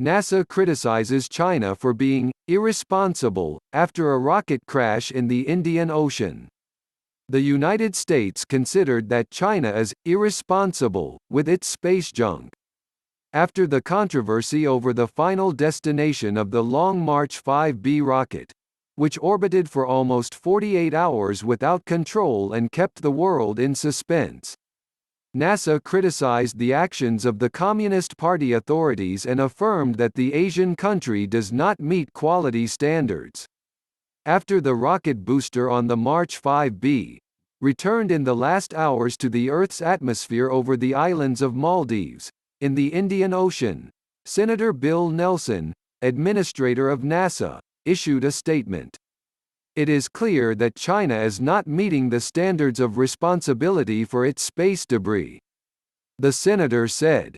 NASA criticizes China for being irresponsible after a rocket crash in the Indian Ocean. The United States considered that China is irresponsible with its space junk. After the controversy over the final destination of the Long March 5B rocket, which orbited for almost 48 hours without control and kept the world in suspense, NASA criticized the actions of the Communist Party authorities and affirmed that the Asian country does not meet quality standards. After the rocket booster on the March 5B returned in the last hours to the Earth's atmosphere over the islands of Maldives, in the Indian Ocean, Senator Bill Nelson, administrator of NASA, issued a statement. It is clear that China is not meeting the standards of responsibility for its space debris. The senator said,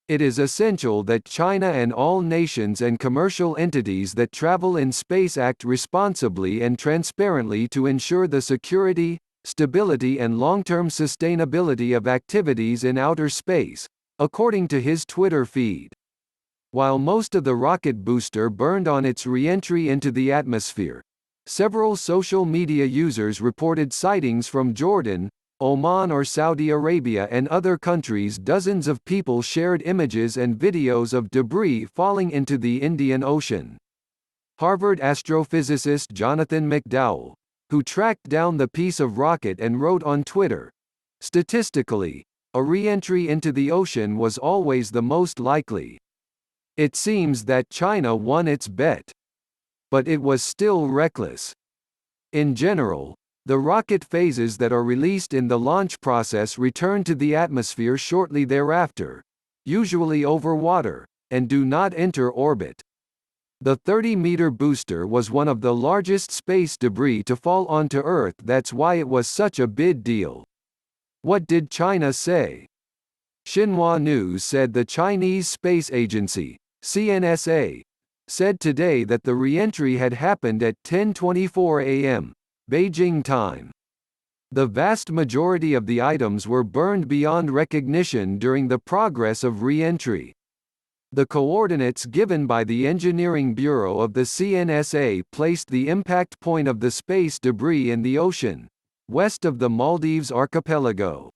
"It is essential that China and all nations and commercial entities that travel in space act responsibly and transparently to ensure the security, stability and long-term sustainability of activities in outer space," according to his Twitter feed. While most of the rocket booster burned on its re-entry into the atmosphere, several social media users reported sightings from Jordan, Oman or Saudi Arabia and other countries. Dozens of people shared images and videos of debris falling into the Indian Ocean. Harvard astrophysicist Jonathan McDowell, who tracked down the piece of rocket and wrote on Twitter, "Statistically, a re-entry into the ocean was always the most likely. It seems that China won its bet. But it was still reckless. In general, the rocket phases that are released in the launch process return to the atmosphere shortly thereafter, usually over water, and do not enter orbit. The 30-meter booster was one of the largest space debris to fall onto Earth. That's why it was such a big deal." What did China say? Xinhua News said the Chinese Space Agency, CNSA, said today that the re-entry had happened at 10:24 a.m. Beijing time. The vast majority of the items were burned beyond recognition during the progress of re-entry. The coordinates given by the Engineering Bureau of the CNSA placed the impact point of the space debris in the ocean, west of the Maldives archipelago.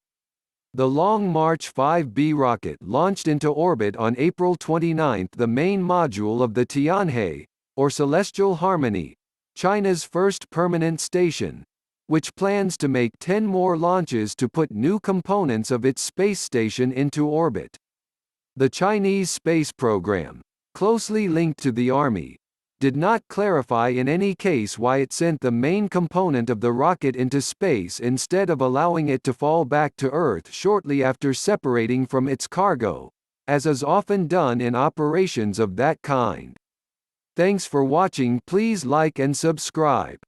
The Long March 5B rocket launched into orbit on April 29, the main module of the Tianhe, or Celestial Harmony, China's first permanent station, which plans to make 10 more launches to put new components of its space station into orbit. The Chinese space program, closely linked to the Army, did not clarify in any case why it sent the main component of the rocket into space instead of allowing it to fall back to Earth shortly after separating from its cargo, as is often done in operations of that kind. Thanks for watching. Please like and subscribe.